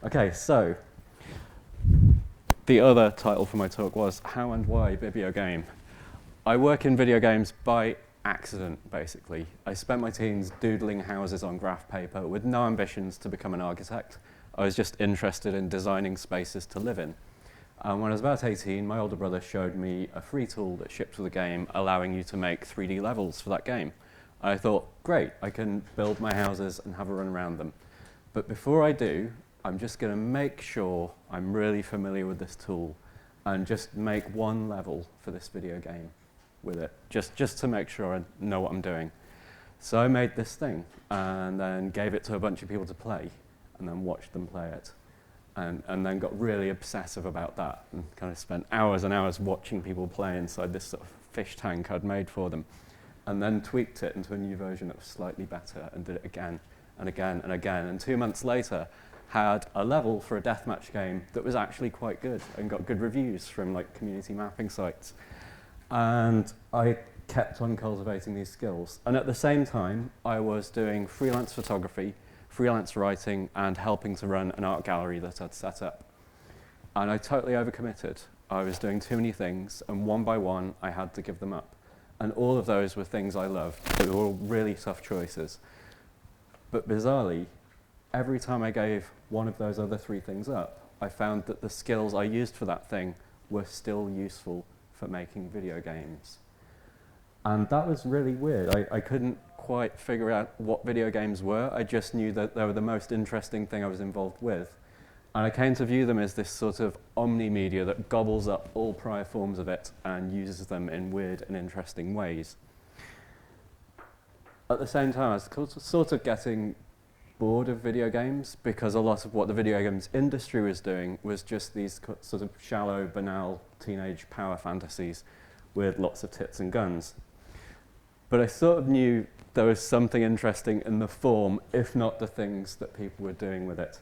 Okay, so the other title for my talk was How and Why Video Game. I work in video games by accident, basically. I spent my teens doodling houses on graph paper with no ambitions to become an architect. I was just interested in designing spaces to live in. When I was about 18, my older brother showed me a free tool that shipped with the game, allowing you to make 3D levels for that game. I thought, great, I can build my houses and have a run around them. But before I do, I'm just going to make sure I'm really familiar with this tool and just make one level for this video game with it, just to make sure I know what I'm doing. So I made this thing and then gave it to a bunch of people to play and then watched them play it. And then got really obsessive about that and kind of spent hours and hours watching people play inside this sort of fish tank I'd made for them. And then tweaked it into a new version that was slightly better and did it again and again and again. And 2 months later, had a level for a deathmatch game that was actually quite good and got good reviews from like community mapping sites. And I kept on cultivating these skills. And at the same time, I was doing freelance photography, freelance writing, and helping to run an art gallery that I'd set up. And I totally overcommitted. I was doing too many things, and one by one, I had to give them up. And all of those were things I loved. They were all really tough choices. But bizarrely, every time I gave one of those other 3 things up, I found that the skills I used for that thing were still useful for making video games. And that was really weird. I couldn't quite figure out what video games were. I just knew that they were the most interesting thing I was involved with. And I came to view them as this sort of omni-media that gobbles up all prior forms of it and uses them in weird and interesting ways. At the same time, I was sort of getting bored of video games because a lot of what the video games industry was doing was just these sort of shallow, banal teenage power fantasies with lots of tits and guns. But I sort of knew there was something interesting in the form, if not the things that people were doing with it.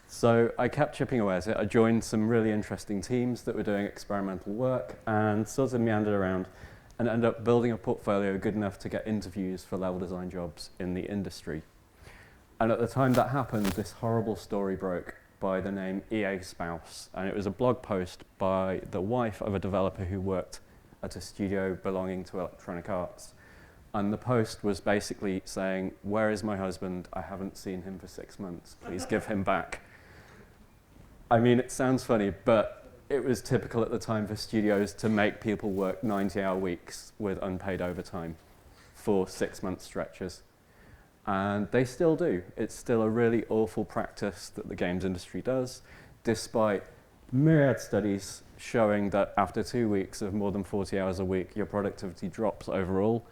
So I kept chipping away at it. I joined some really interesting teams that were doing experimental work and sort of meandered around and ended up building a portfolio good enough to get interviews for level design jobs in the industry. And at the time that happened, this horrible story broke by the name EA Spouse. And it was a blog post by the wife of a developer who worked at a studio belonging to Electronic Arts. And the post was basically saying, "Where is my husband? I haven't seen him for 6 months. Please give him back." I mean, it sounds funny, but it was typical at the time for studios to make people work 90-hour weeks with unpaid overtime for 6-month stretches. And they still do. It's still a really awful practice that the games industry does, despite myriad studies showing that after 2 weeks of more than 40 hours a week, your productivity drops overall.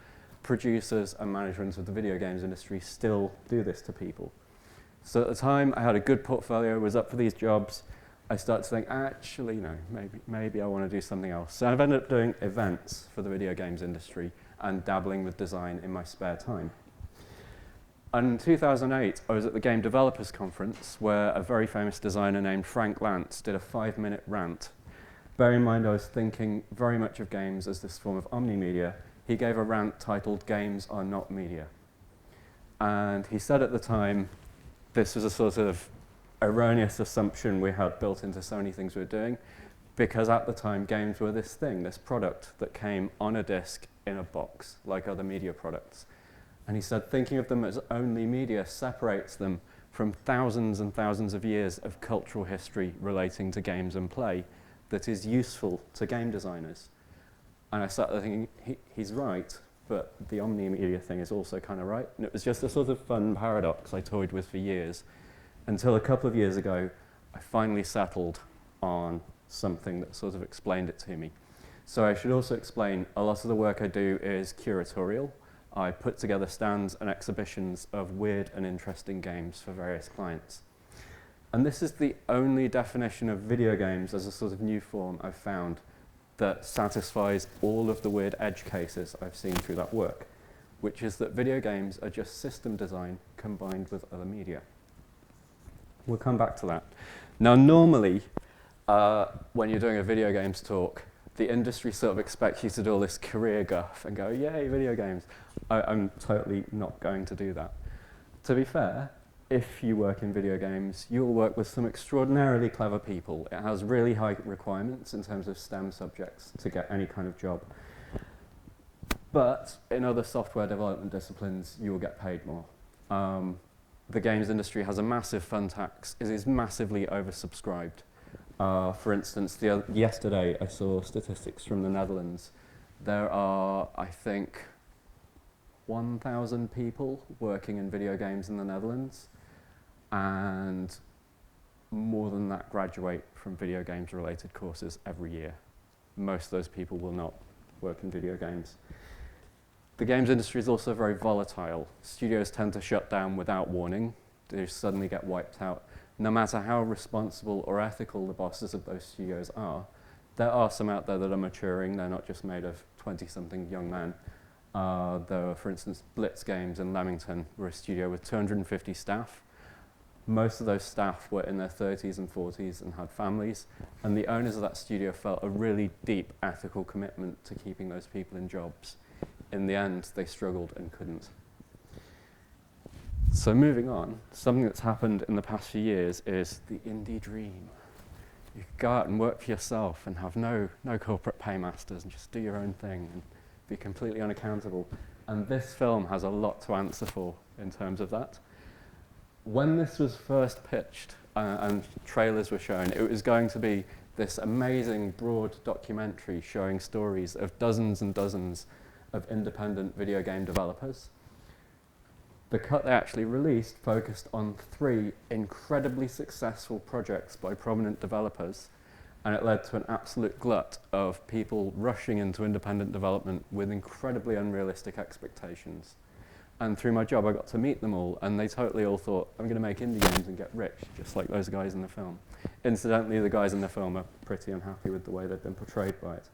Producers and management of the video games industry still do this to people. So at the time, I had a good portfolio, was up for these jobs. I started to think, actually, no, maybe I want to do something else. So I've ended up doing events for the video games industry and dabbling with design in my spare time. And in 2008, I was at the Game Developers Conference where a very famous designer named Frank Lantz did a 5-minute rant. Bear in mind, I was thinking very much of games as this form of omni-media. He gave a rant titled, "Games Are Not Media." And he said at the time, this was a sort of erroneous assumption we had built into so many things we were doing, because at the time, games were this thing, this product that came on a disc in a box, like other media products. And he said, thinking of them as only media separates them from thousands and thousands of years of cultural history relating to games and play that is useful to game designers. And I started thinking, he's right, but the omni-media thing is also kind of right. And it was just a sort of fun paradox I toyed with for years, until a couple of years ago, I finally settled on something that sort of explained it to me. So I should also explain, a lot of the work I do is curatorial. I put together stands and exhibitions of weird and interesting games for various clients. And this is the only definition of video games as a sort of new form I've found that satisfies all of the weird edge cases I've seen through that work, which is that video games are just system design combined with other media. We'll come back to that. Now, normally, when you're doing a video games talk, the industry sort of expects you to do all this career guff and go, yay, video games. I'm totally not going to do that. To be fair, if you work in video games, you'll work with some extraordinarily clever people. It has really high requirements in terms of STEM subjects to get any kind of job. But in other software development disciplines, you will get paid more. The games industry has a massive fund tax. It is massively oversubscribed. For instance, yesterday I saw statistics from the Netherlands. There are, I think, 1,000 people working in video games in the Netherlands, and more than that graduate from video games related courses every year. Most of those people will not work in video games. The games industry is also very volatile. Studios tend to shut down without warning. They suddenly get wiped out. No matter how responsible or ethical the bosses of those studios are, there are some out there that are maturing. They're not just made of 20-something young men. There were, for instance, Blitz Games in Leamington were a studio with 250 staff. Most of those staff were in their 30s and 40s and had families, and the owners of that studio felt a really deep ethical commitment to keeping those people in jobs. In the end, they struggled and couldn't. So moving on, something that's happened in the past few years is the indie dream. You could go out and work for yourself and have no corporate paymasters and just do your own thing and be completely unaccountable. And this film has a lot to answer for in terms of that. When this was first pitched and trailers were shown, it was going to be this amazing broad documentary showing stories of dozens and dozens of independent video game developers. The cut they actually released focused on 3 incredibly successful projects by prominent developers, and it led to an absolute glut of people rushing into independent development with incredibly unrealistic expectations. And through my job, I got to meet them all, and they totally all thought, I'm going to make indie games and get rich, just like those guys in the film. Incidentally, the guys in the film are pretty unhappy with the way they've been portrayed by it.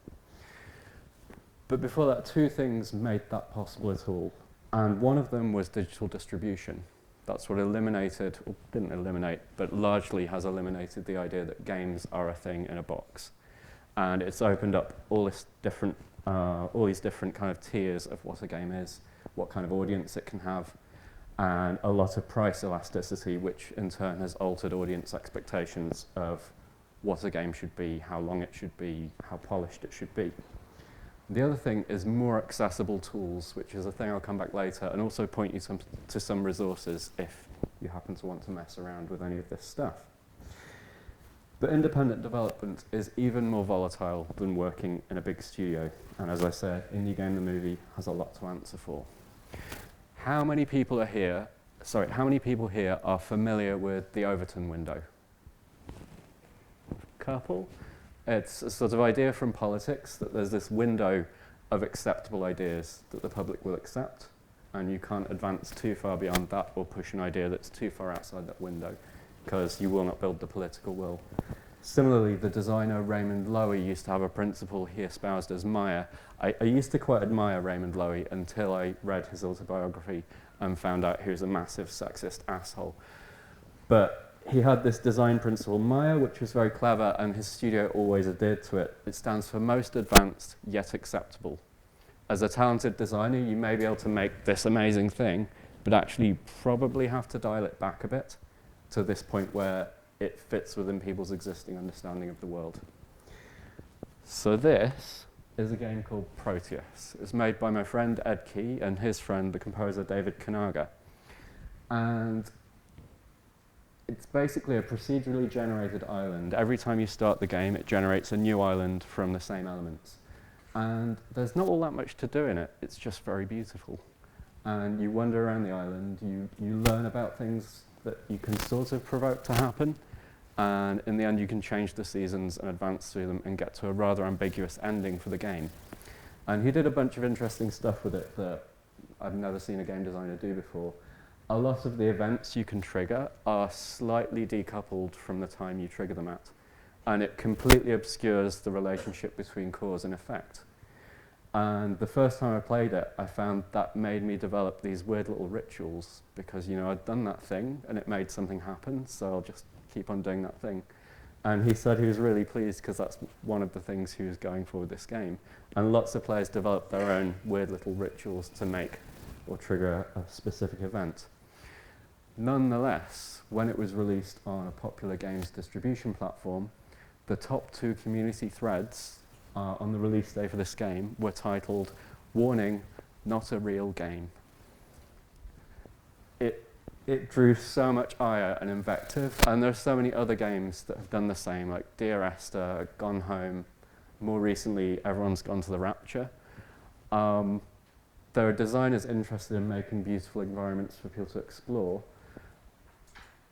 But before that, 2 things made that possible at all. And one of them was digital distribution. That's what eliminated, or didn't eliminate, but largely has eliminated the idea that games are a thing in a box. And it's opened up all these different kind of tiers of what a game is, what kind of audience it can have, and a lot of price elasticity, which in turn has altered audience expectations of what a game should be, how long it should be, how polished it should be. The other thing is more accessible tools, which is a thing I'll come back later, and also point you to some resources if you happen to want to mess around with any of this stuff. But independent development is even more volatile than working in a big studio. And as I said, Indie Game the Movie has a lot to answer for. How many people here are familiar with the Overton window? Couple? It's a sort of idea from politics that there's this window of acceptable ideas that the public will accept, and you can't advance too far beyond that or push an idea that's too far outside that window, because you will not build the political will. Similarly, the designer Raymond Loewy used to have a principle he espoused as Maya. I used to quite admire Raymond Loewy until I read his autobiography and found out he was a massive sexist asshole. But he had this design principle, Maya, which was very clever, and his studio always adhered to it. It stands for most advanced, yet acceptable. As a talented designer, you may be able to make this amazing thing, but actually you probably have to dial it back a bit to this point where it fits within people's existing understanding of the world. So this is a game called Proteus. It was made by my friend Ed Key and his friend, the composer David Kanaga. And it's basically a procedurally generated island. Every time you start the game, it generates a new island from the same elements. And there's not all that much to do in it. It's just very beautiful. And you wander around the island, you learn about things that you can sort of provoke to happen, and in the end you can change the seasons and advance through them and get to a rather ambiguous ending for the game. And he did a bunch of interesting stuff with it that I've never seen a game designer do before. A lot of the events you can trigger are slightly decoupled from the time you trigger them at, and it completely obscures the relationship between cause and effect. And the first time I played it, I found that made me develop these weird little rituals because, you know, I'd done that thing and it made something happen, so I'll just keep on doing that thing. And he said he was really pleased because that's one of the things he was going for with this game. And lots of players develop their own weird little rituals to make or trigger a specific event. Nonetheless, when it was released on a popular games distribution platform, the top 2 community threads on the release day for this game were titled, "Warning, not a real game." It drew so much ire and invective, and there are so many other games that have done the same, like Dear Esther, Gone Home. More recently, Everyone's Gone to the Rapture. There are designers interested in making beautiful environments for people to explore.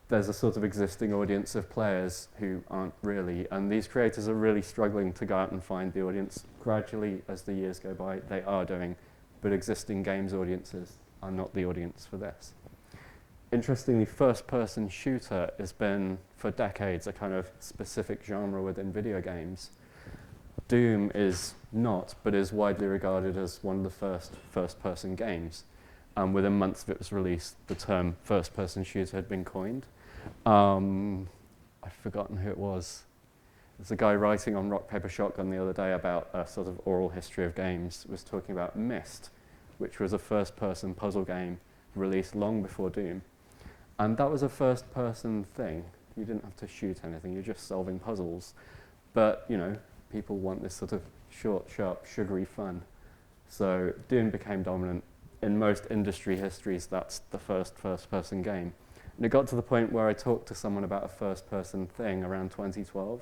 There's a sort of existing audience of players who aren't really, and these creators are really struggling to go out and find the audience. Gradually, as the years go by, they are doing, but existing games audiences are not the audience for this. Interestingly, first-person shooter has been, for decades, a kind of specific genre within video games. Doom is not, but is widely regarded as one of the first first-person games. And within months of its release, the term first-person shooter had been coined. I've forgotten who it was. There's a guy writing on Rock, Paper, Shotgun the other day about a sort of oral history of games, was talking about Myst, which was a first-person puzzle game released long before Doom. And that was a first-person thing. You didn't have to shoot anything, you're just solving puzzles. But, you know, people want this sort of short, sharp, sugary fun. So Doom became dominant. In most industry histories, that's the first-person game. And it got to the point where I talked to someone about a first-person thing around 2012.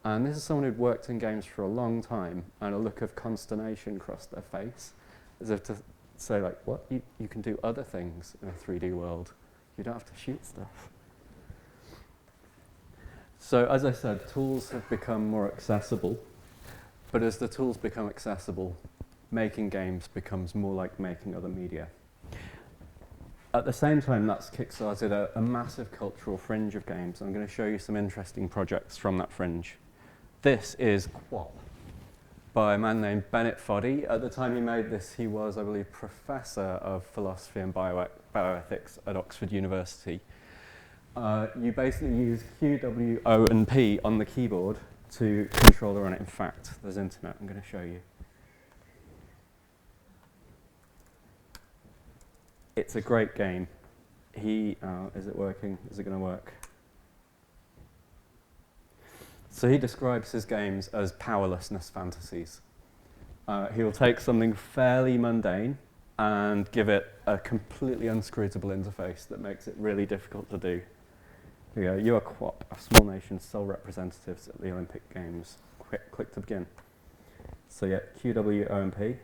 And this is someone who'd worked in games for a long time, and a look of consternation crossed their face, as if to say, like, what? You can do other things in a 3D world. You don't have to shoot stuff. So as I said, tools have become more accessible, but as the tools become accessible, making games becomes more like making other media. At the same time, that's kickstarted a massive cultural fringe of games. I'm going to show you some interesting projects from that fringe. This is Quap by a man named Bennett Foddy. At the time he made this, he was, I believe, Professor of Philosophy and Bioethics at Oxford University. You basically use Q, W, O, and P on the keyboard to control the run it. In fact, there's internet, I'm going to show you. It's a great game. Is it working? Is it going to work? So he describes his games as powerlessness fantasies. He will take something fairly mundane and give it a completely unscrutable interface that makes it really difficult to do. Here we go. You are Quap, a small nation's sole representatives at the Olympic Games. Click to begin. So yeah, Q, W, O, and P.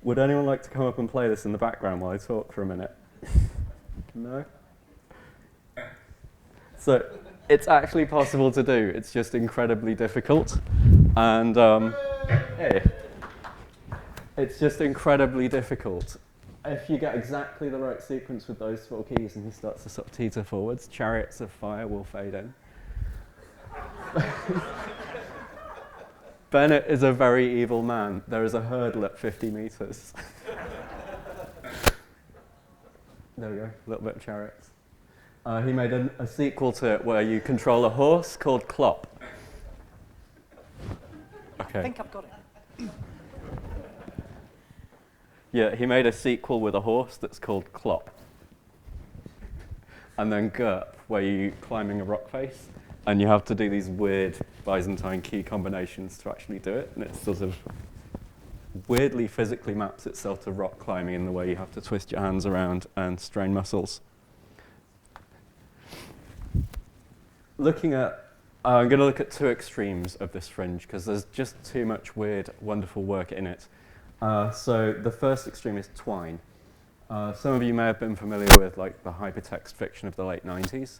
Would anyone like to come up and play this in the background while I talk for a minute? No? So it's actually possible to do. It's just incredibly difficult. And hey, it's just incredibly difficult. If you get exactly the right sequence with those 4 keys and he starts to sort of teeter forwards, Chariots of Fire will fade in. Bennett is a very evil man. There is a hurdle at 50 meters. There we go, a little bit of Chariots. He made a sequel to it where you control a horse called Clop. Okay. I think I've got it. Yeah, he made a sequel with a horse that's called Clop. And then Gurp, where you're climbing a rock face, and you have to do these weird Byzantine key combinations to actually do it, and it sort of weirdly physically maps itself to rock climbing in the way you have to twist your hands around and strain muscles. I'm going to look at 2 extremes of this fringe, because there's just too much weird, wonderful work in it. So the first extreme is Twine. Some of you may have been familiar with like the hypertext fiction of the late 90s.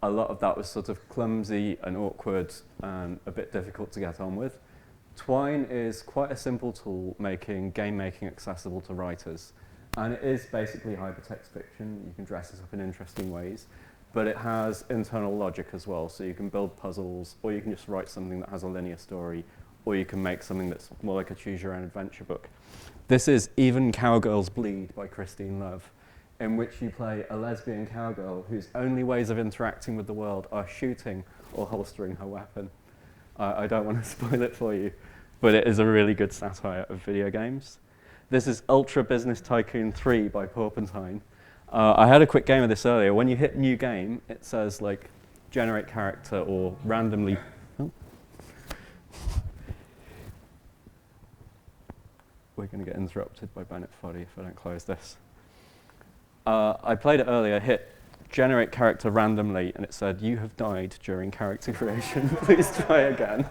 A lot of that was sort of clumsy and awkward and a bit difficult to get on with. Twine is quite a simple tool making game making accessible to writers. And it is basically hypertext fiction. You can dress it up in interesting ways. But it has internal logic as well. So you can build puzzles, or you can just write something that has a linear story, or you can make something that's more like a choose-your-own-adventure book. This is Even Cowgirls Bleed by Christine Love, in which you play a lesbian cowgirl whose only ways of interacting with the world are shooting or holstering her weapon. I don't want to spoil it for you, but it is a really good satire of video games. This is Ultra Business Tycoon 3 by Porpentine. I had a quick game of this earlier. When you hit new game, it says like generate character or randomly. Oh. We're going to get interrupted by Bennett Foddy if I don't close this. I played it earlier, hit generate character randomly, and it said, you have died during character creation. Please try again.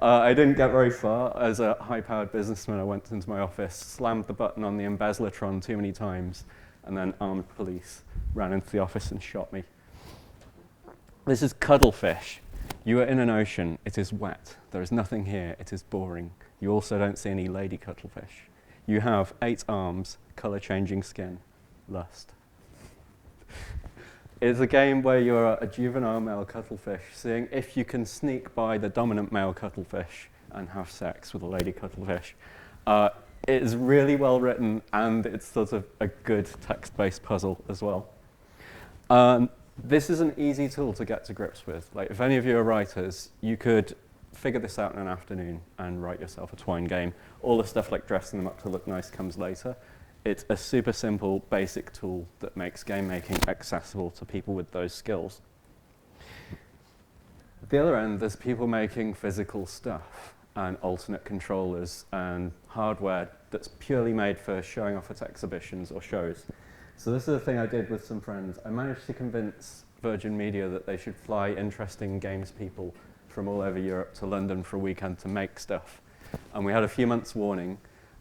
I didn't get very far. As a high-powered businessman, I went into my office, slammed the button on the embezzlertron too many times, and then armed police ran into the office and shot me. This is Cuddle Fish. You are in an ocean. It is wet. There is nothing here. It is boring. You also don't see any lady cuttlefish. You have 8 arms, color-changing skin, lust. It's a game where you're a juvenile male cuttlefish, seeing if you can sneak by the dominant male cuttlefish and have sex with a lady cuttlefish. It is really well written, and it's sort of a good text-based puzzle as well. This is an easy tool to get to grips with. Like, if any of you are writers, you could figure this out in an afternoon and write yourself a Twine game. All the stuff like dressing them up to look nice comes later. It's a super simple, basic tool that makes game making accessible to people with those skills. At the other end, there's people making physical stuff and alternate controllers and hardware that's purely made for showing off at exhibitions or shows. So this is a thing I did with some friends. I managed to convince Virgin Media that they should fly interesting games people from all over Europe to London for a weekend to make stuff. And we had a few months' warning.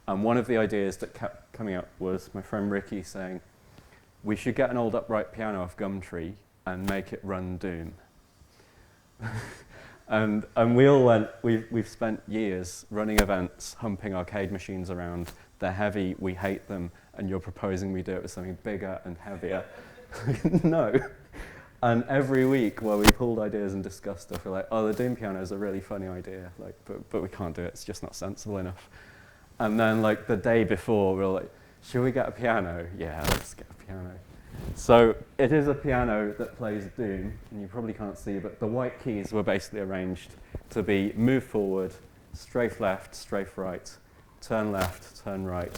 And one of the ideas that kept coming up was my friend Ricky saying, we should get an old upright piano off Gumtree and make it run Doom. and we all went, we've spent years running events, humping arcade machines around. They're heavy, we hate them, and you're proposing we do it with something bigger and heavier. No. And every week while we pulled ideas and discussed stuff, we're like, oh, the Doom piano is a really funny idea, like, but we can't do it, it's just not sensible enough. And then like the day before, we were like, should we get a piano? Yeah, let's get a piano. So it is a piano that plays Doom, and you probably can't see, but the white keys were basically arranged to be move forward, strafe left, strafe right, turn left, turn right,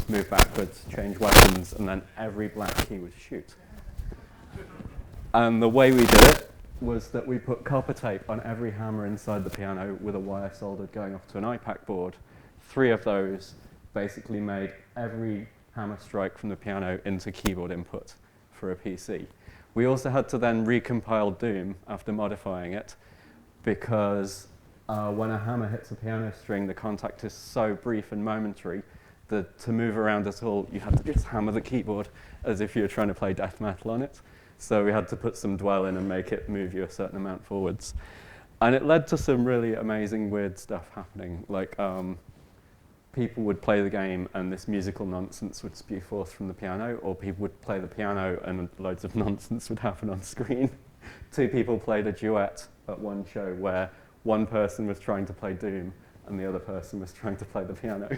move backwards, change weapons, and then every black key would shoot. And the way we did it was that we put copper tape on every hammer inside the piano with a wire soldered going off to an iPac board. 3 of those basically made every hammer strike from the piano into keyboard input for a PC. We also had to then recompile Doom after modifying it, because when a hammer hits a piano string, the contact is so brief and momentary that to move around at all, you had to just hammer the keyboard as if you were trying to play death metal on it. So we had to put some dwell in and make it move you a certain amount forwards. And it led to some really amazing, weird stuff happening. Like, people would play the game and this musical nonsense would spew forth from the piano, or people would play the piano and loads of nonsense would happen on screen. 2 people played a duet at one show where one person was trying to play Doom and the other person was trying to play the piano.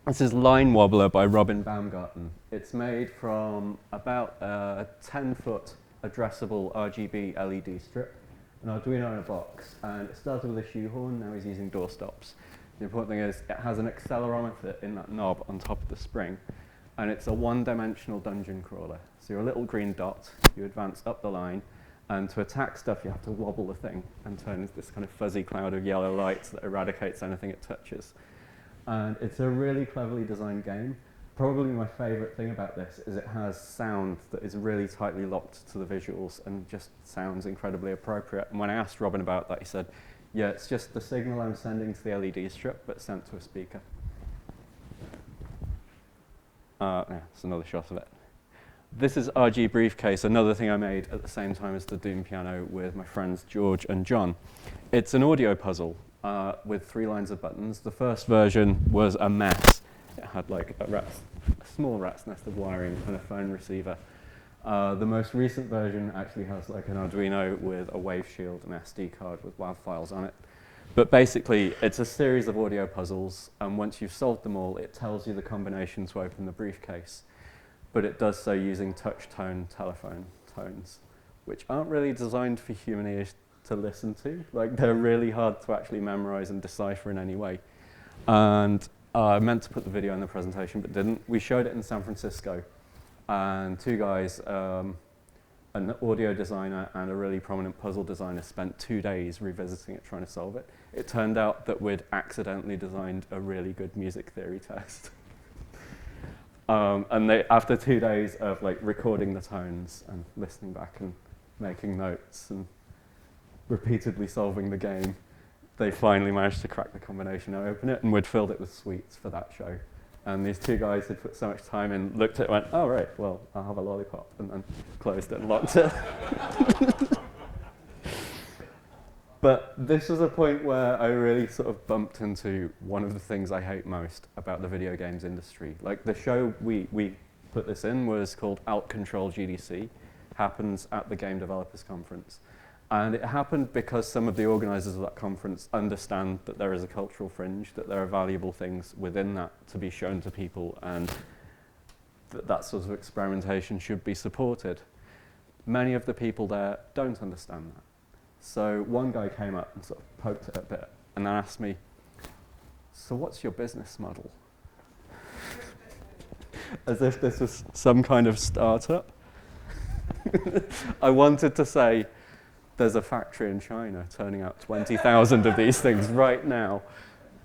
This is Line Wobbler by Robin Baumgarten. It's made from about a 10-foot addressable RGB LED strip, an Arduino in a box, and it started with a shoehorn, now he's using doorstops. The important thing is it has an accelerometer in that knob on top of the spring, and it's a one-dimensional dungeon crawler. So you're a little green dot, you advance up the line, and to attack stuff you have to wobble the thing and turn into this kind of fuzzy cloud of yellow lights that eradicates anything it touches. And it's a really cleverly designed game. Probably my favorite thing about this is it has sound that is really tightly locked to the visuals and just sounds incredibly appropriate. And when I asked Robin about that, he said, yeah, it's just the signal I'm sending to the LED strip, but sent to a speaker. Yeah, it's another shot of it. This is RG Briefcase, another thing I made at the same time as the Doom piano with my friends George and John. It's an audio puzzle with 3 lines of buttons. The first version was a mess. It had like a small rat's nest of wiring and a phone receiver. The most recent version actually has like an Arduino with a wave shield and SD card with WAV files on it. But basically, it's a series of audio puzzles, and once you've solved them all, it tells you the combination to open the briefcase. But it does so using touch tone telephone tones, which aren't really designed for human ears to listen to. Like, they're really hard to actually memorize and decipher in any way. And I meant to put the video in the presentation, but didn't. We showed it in San Francisco, and two guys, an audio designer and a really prominent puzzle designer, spent 2 days revisiting it, trying to solve it. It turned out that we'd accidentally designed a really good music theory test. And they, after 2 days of like recording the tones and listening back and making notes and repeatedly solving the game, they finally managed to crack the combination and open it, and we'd filled it with sweets for that show. And these two guys had put so much time in, looked at it and went, oh right, well, I'll have a lollipop, and then closed it and locked it. But this was a point where I really sort of bumped into one of the things I hate most about the video games industry. Like, the show we put this in was called Out Control GDC, happens at the Game Developers Conference. And it happened because some of the organizers of that conference understand that there is a cultural fringe, that there are valuable things within that to be shown to people, and that sort of experimentation should be supported. Many of the people there don't understand that. So one guy came up and sort of poked it a bit and then asked me, so what's your business model? As if this was some kind of startup. I wanted to say, there's a factory in China turning out 20,000 of these things right now.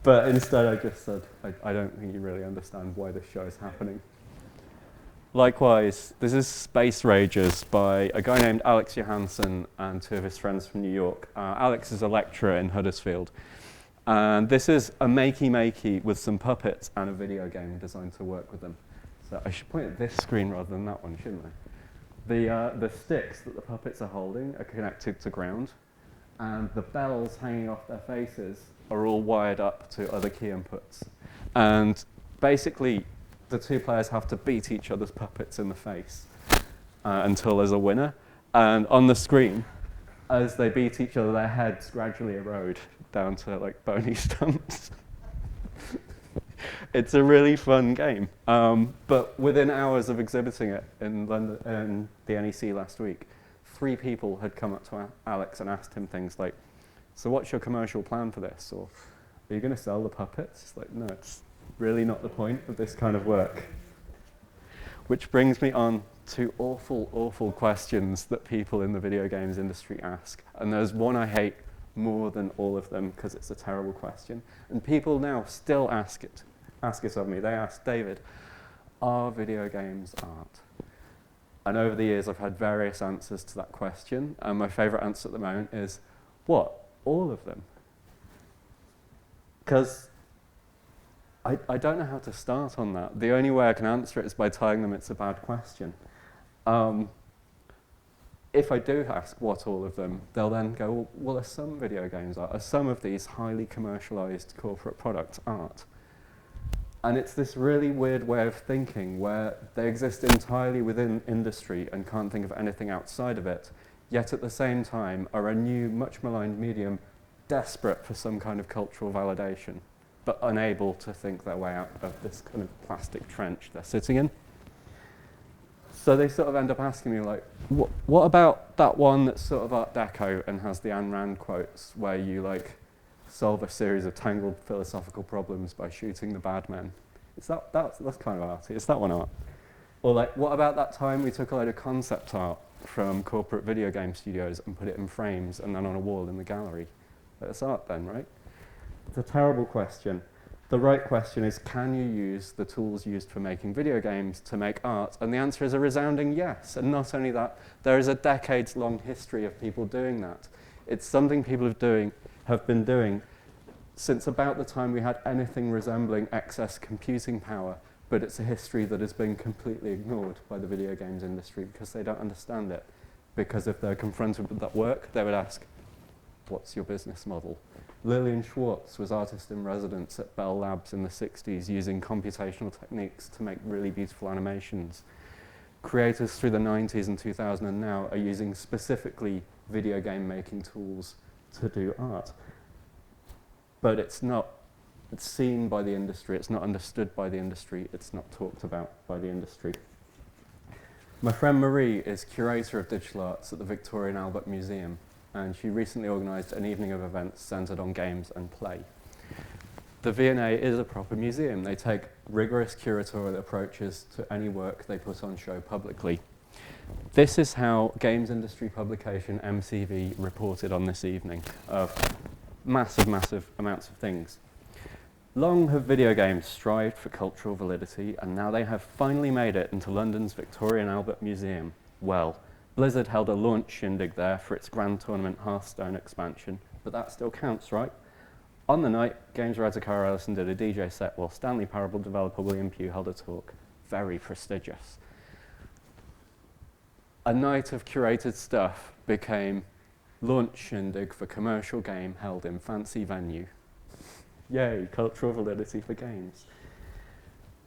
But instead I just said, I don't think you really understand why this show is happening. Likewise, this is Space Ragers by a guy named Alex Johansson and two of his friends from New York. Alex is a lecturer in Huddersfield. And this is a makey-makey with some puppets and a video game designed to work with them. So I should point at this screen rather than that one, shouldn't I? The sticks that the puppets are holding are connected to ground, and the bells hanging off their faces are all wired up to other key inputs. And basically, the two players have to beat each other's puppets in the face until there's a winner. And on the screen, as they beat each other, their heads gradually erode down to like bony stumps. It's a really fun game. But within hours of exhibiting it in London, in the NEC last week, 3 people had come up to Alex and asked him things like, so what's your commercial plan for this? Or, are you going to sell the puppets? It's like, no, it's really not the point of this kind of work. Which brings me on to awful, awful questions that people in the video games industry ask. And there's one I hate more than all of them because it's a terrible question. And people now still ask it of me. They ask, David, are video games art? And over the years I've had various answers to that question, and my favourite answer at the moment is, what, all of them? Because I don't know how to start on that. The only way I can answer it is by telling them it's a bad question. If I do ask what all of them, they'll then go, well, are some video games art? Are some of these highly commercialized corporate products art? And it's this really weird way of thinking where they exist entirely within industry and can't think of anything outside of it, yet at the same time are a new, much maligned medium desperate for some kind of cultural validation, but unable to think their way out of this kind of plastic trench they're sitting in. So they sort of end up asking me, like, what about that one that's sort of Art Deco and has the Ayn Rand quotes where you, like, solve a series of tangled philosophical problems by shooting the bad men? That's kind of arty. Is that one art? Or, like, what about that time we took a load of concept art from corporate video game studios and put it in frames and then on a wall in the gallery? That's art then, right? It's a terrible question. The right question is, can you use the tools used for making video games to make art? And the answer is a resounding yes. And not only that, there is a decades-long history of people doing that. It's something people have been doing since about the time we had anything resembling excess computing power, but it's a history that has been completely ignored by the video games industry because they don't understand it. Because if they're confronted with that work, they would ask, what's your business model? Lillian Schwartz was artist in residence at Bell Labs in the 60s using computational techniques to make really beautiful animations. Creators through the 90s and 2000 and now are using specifically video game making tools to do art. But it's seen by the industry, it's not understood by the industry, it's not talked about by the industry. My friend Marie is curator of digital arts at the Victoria and Albert Museum. and she recently organised an evening of events centred on games and play. The V&A is a proper museum. They take rigorous curatorial approaches to any work they put on show publicly. This is how games industry publication MCV reported on this evening of massive, massive amounts of things. Long have video games strived for cultural validity, and now they have finally made it into London's Victoria and Albert Museum. Well, Blizzard held a launch shindig there for its Grand Tournament Hearthstone expansion, but that still counts, right? On the night, games writer Cara Ellison did a DJ set while Stanley Parable developer William Pugh held a talk. Very prestigious. A night of curated stuff became launch shindig for commercial game held in fancy venue. Yay, cultural validity for games.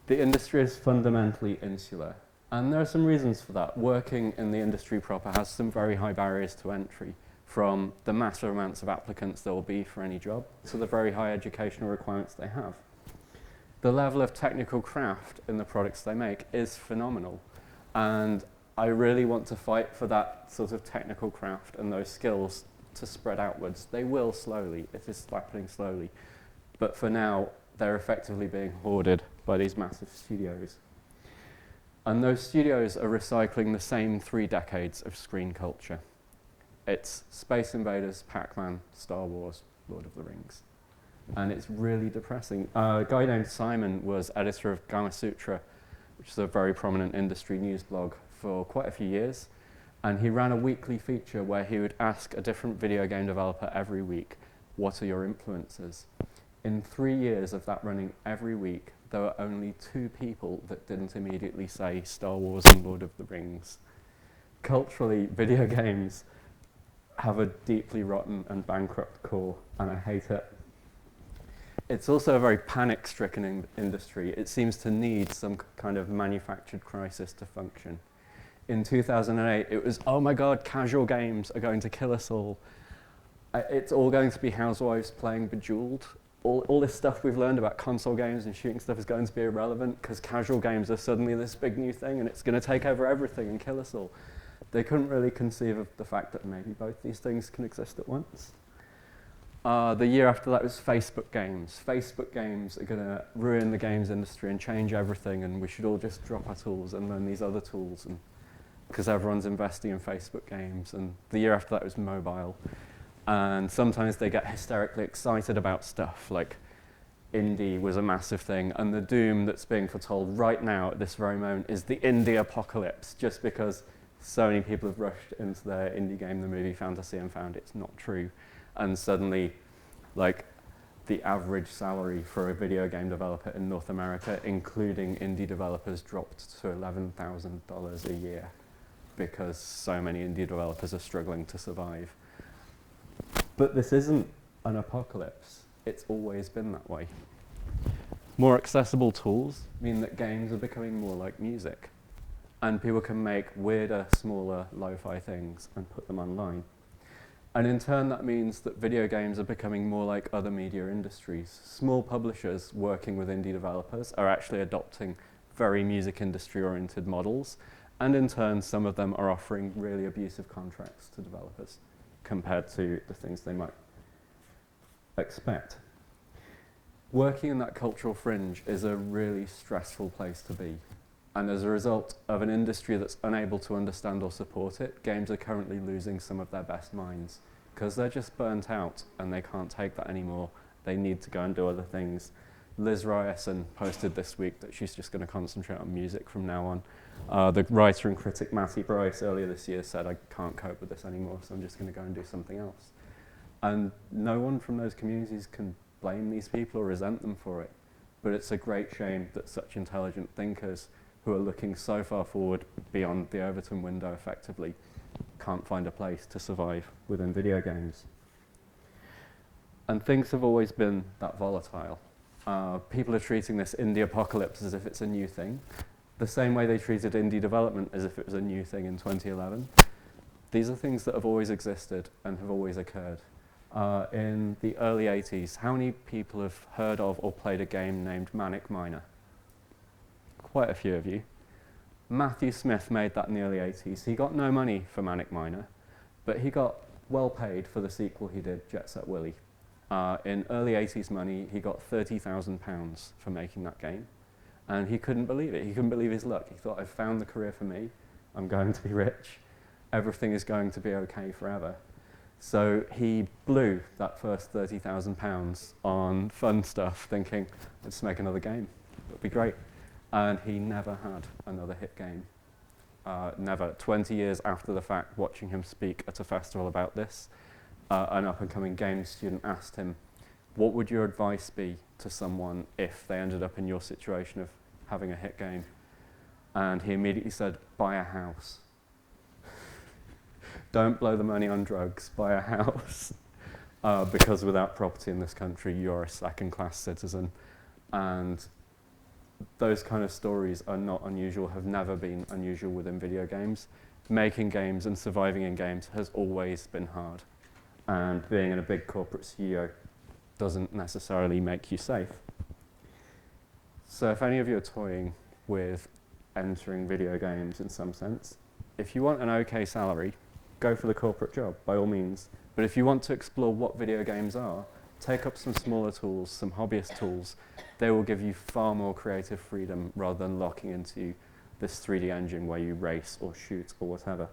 The industry is fundamentally insular, and there are some reasons for that. Working in the industry proper has some very high barriers to entry, from the massive amounts of applicants there will be for any job to the very high educational requirements they have. The level of technical craft in the products they make is phenomenal, and I really want to fight for that sort of technical craft and those skills to spread outwards. They will slowly, it is happening slowly, but for now they're effectively being hoarded by these massive studios. And those studios are recycling the same 3 decades of screen culture. It's Space Invaders, Pac-Man, Star Wars, Lord of the Rings. And it's really depressing. A guy named Simon was editor of Gamma Sutra, which is a very prominent industry news blog, for quite a few years. And he ran a weekly feature where he would ask a different video game developer every week, what are your influences? In 3 years of that running every week, there were only 2 people that didn't immediately say Star Wars and Lord of the Rings. Culturally, video games have a deeply rotten and bankrupt core, and I hate it. It's also a very panic-stricken industry. It seems to need some kind of manufactured crisis to function. In 2008, it was, oh my God, casual games are going to kill us all. It's all going to be housewives playing Bejeweled. All this stuff we've learned about console games and shooting stuff is going to be irrelevant because casual games are suddenly this big new thing and it's going to take over everything and kill us all. They couldn't really conceive of the fact that maybe both these things can exist at once. The year after that was Facebook games. Facebook games are going to ruin the games industry and change everything, and we should all just drop our tools and learn these other tools, because everyone's investing in Facebook games. And the year after that was mobile. And sometimes they get hysterically excited about stuff, like indie was a massive thing, and the doom that's being foretold right now at this very moment is the indie apocalypse, just because so many people have rushed into their indie game, the movie fantasy, and found it's not true. And suddenly, like, the average salary for a video game developer in North America, including indie developers, dropped to $11,000 a year because so many indie developers are struggling to survive. But this isn't an apocalypse. It's always been that way. More accessible tools mean that games are becoming more like music, and people can make weirder, smaller, lo-fi things and put them online. And in turn, that means that video games are becoming more like other media industries. Small publishers working with indie developers are actually adopting very music industry-oriented models, and in turn, some of them are offering really abusive contracts to developers compared to the things they might expect. Working in that cultural fringe is a really stressful place to be. And as a result of an industry that's unable to understand or support it, games are currently losing some of their best minds because they're just burnt out and they can't take that anymore. They need to go and do other things. Liz Ryerson posted this week that she's just going to concentrate on music from now on. The writer and critic Matty Bryce earlier this year said, I can't cope with this anymore, so I'm just going to go and do something else. And no one from those communities can blame these people or resent them for it. But it's a great shame that such intelligent thinkers who are looking so far forward beyond the Overton window effectively can't find a place to survive within video games. And things have always been that volatile. People are treating this indie apocalypse as if it's a new thing, the same way they treated indie development as if it was a new thing in 2011. These are things that have always existed and have always occurred. In the early 80s, how many people have heard of or played a game named Manic Miner? Quite a few of you. Matthew Smith made that in the early 80s. He got no money for Manic Miner, but he got well paid for the sequel he did, Jet Set Willy. In early 80s money, he got £30,000 for making that game. And he couldn't believe it. He couldn't believe his luck. He thought, I've found the career for me. I'm going to be rich. Everything is going to be okay forever. So he blew that first £30,000 on fun stuff, thinking, let's make another game. It'll be great. And he never had another hit game. Never. 20 years after the fact, watching him speak at a festival about this, an up-and-coming games student asked him, what would your advice be to someone if they ended up in your situation of having a hit game? And he immediately said, buy a house. Don't blow the money on drugs, buy a house. Because without property in this country, you're a second-class citizen. And those kind of stories are not unusual, have never been unusual within video games. Making games and surviving in games has always been hard. And being in a big corporate studio doesn't necessarily make you safe. So if any of you are toying with entering video games in some sense, if you want an okay salary, go for the corporate job, by all means. But if you want to explore what video games are, take up some smaller tools, some hobbyist tools. They will give you far more creative freedom rather than locking into this 3D engine where you race or shoot or whatever.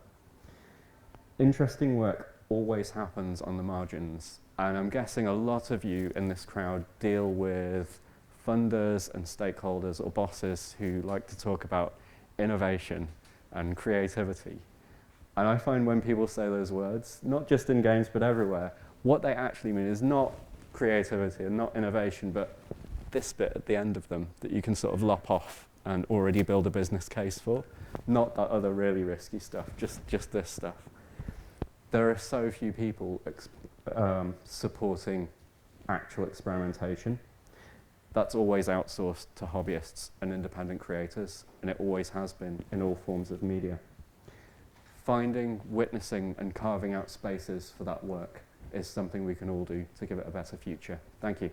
Interesting work always happens on the margins, and I'm guessing a lot of you in this crowd deal with funders and stakeholders or bosses who like to talk about innovation and creativity. And I find when people say those words, not just in games but everywhere, what they actually mean is not creativity and not innovation, but this bit at the end of them that you can sort of lop off and already build a business case for. Not that other really risky stuff, just this stuff. There are so few people supporting actual experimentation. That's always outsourced to hobbyists and independent creators, and it always has been in all forms of media. Finding, witnessing, and carving out spaces for that work is something we can all do to give it a better future. Thank you.